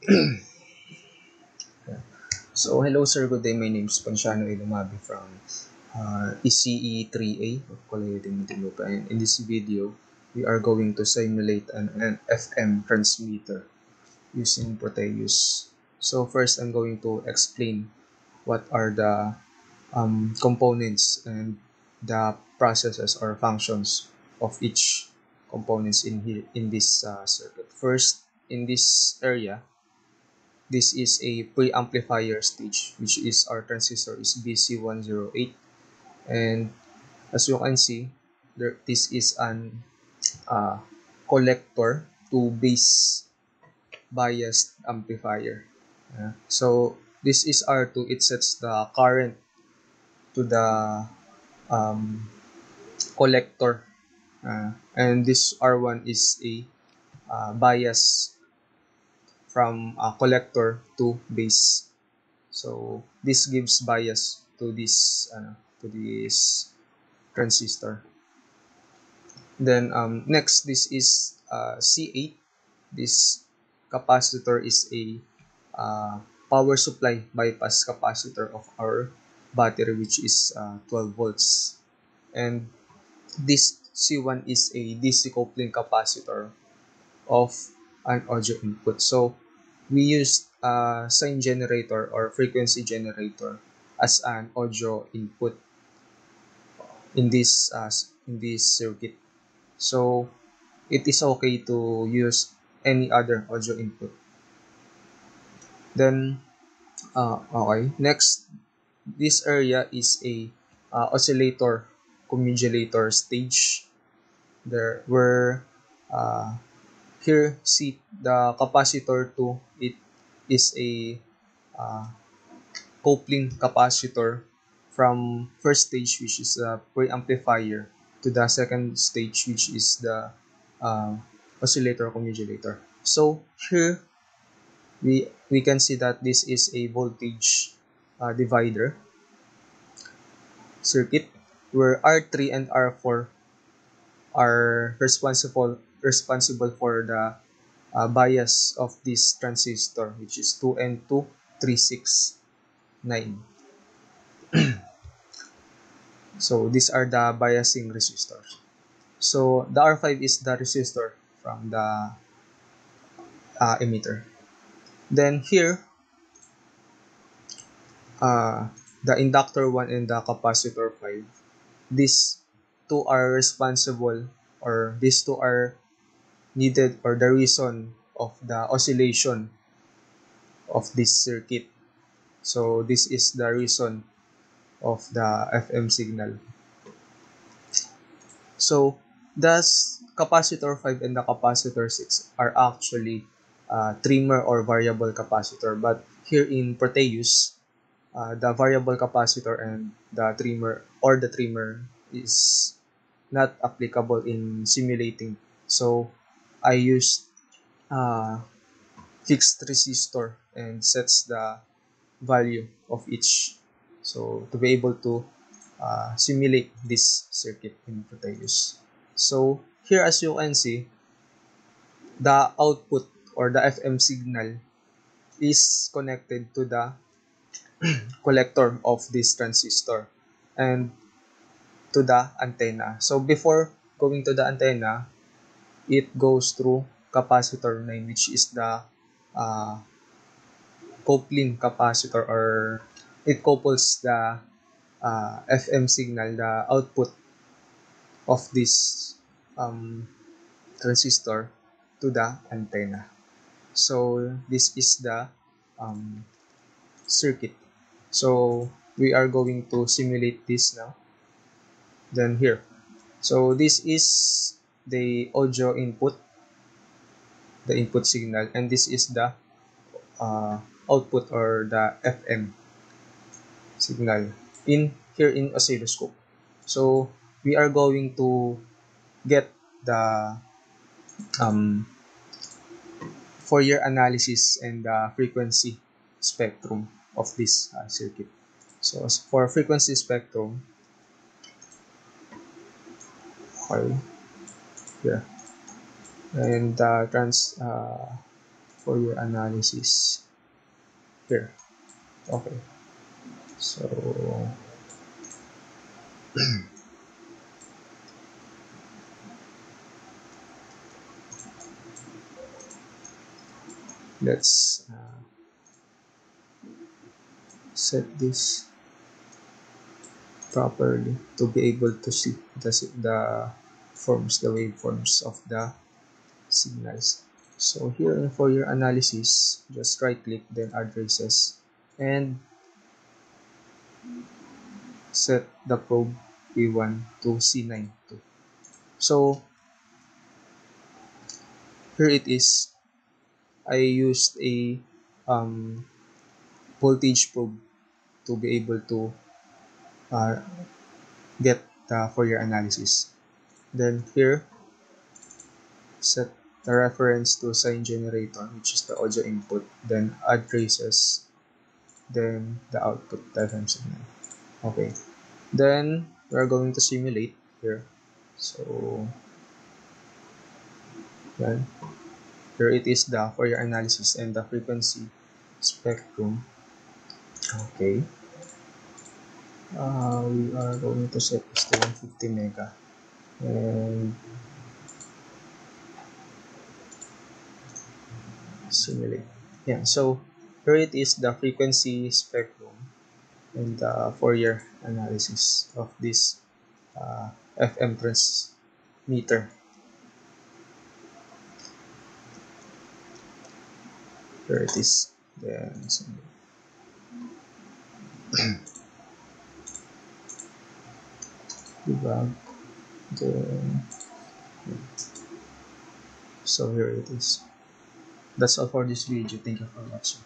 Yeah. So, hello sir, good day. My name is Ponciano Ilumabi from ECE3A of Colegio de Muntinlupa. And in this video, we are going to simulate an FM transmitter using Proteus. So, first, I'm going to explain what are the components and the processes or functions of each components in here in this circuit. First, in this area, this is a preamplifier stage, which is our transistor is BC108, and as you can see, this is an uh, collector to base biased amplifier. So this is R2. It sets the current to the um, collector, and this R1 is a bias from collector to base. So this gives bias to this transistor. Then next, this is C8. This capacitor is a power supply bypass capacitor of our battery, which is 12 volts. And this C1 is a DC coupling capacitor of an audio input. So we used a sine generator or frequency generator as an audio input in this circuit. So it is okay to use any other audio input. Then okay, next, this area is a oscillator commodulator stage. There where uh, here see the capacitor 2, it is a uh, coupling capacitor from first stage, which is a preamplifier, to the second stage, which is the uh, oscillator commodulator. So here we can see that this is a voltage divider circuit where R3 and R4 are responsible for the bias of this transistor, which is 2N2369. So these are the biasing resistors. So the R5 is the resistor from the emitter. Then here, uh, the inductor 1 and the capacitor 5, these two are responsible, or these two are needed, or the reason of the oscillation of this circuit. So this is the reason of the FM signal. So the capacitor 5 and the capacitor 6 are actually trimmer or variable capacitor, but here in Proteus, the variable capacitor and the trimmer is not applicable in simulating. So I used uh, fixed resistor and sets the value of each, so to be able to simulate this circuit in Proteus. So here, as you can see, the output or the FM signal is connected to the collector of this transistor and to the antenna. So before going to the antenna, it goes through capacitor 9, which is the uh, coupling capacitor, or it couples the FM signal, the output of this um, transistor, to the antenna. So this is the um, circuit. So we are going to simulate this now. Then here. So this is the audio input, the input signal, and this is the uh, output or the FM signal in here in oscilloscope. So we are going to get the um, Fourier analysis and the frequency spectrum of this circuit. So as for frequency spectrum, okay, yeah, and for your analysis here. Okay, so let's set this properly to be able to see the waveforms of the signals. So here for your analysis, just right click, then add traces, and set the probe P1 to C92. So here it is. I used a um, voltage probe to be able to uh, get the Fourier analysis. Then here, set the reference to sine generator, which is the audio input, then add traces, then the output FM signal. Okay, then we're going to simulate here. So then here it is, the Fourier analysis and the frequency spectrum. Okay, we are going to set this to 150 mega, and simulate. Yeah, so here it is, the frequency spectrum and the Fourier analysis of this FM transmitter. Here it is. Then debug. Then so here it is. That's all for this video. Thank you for watching.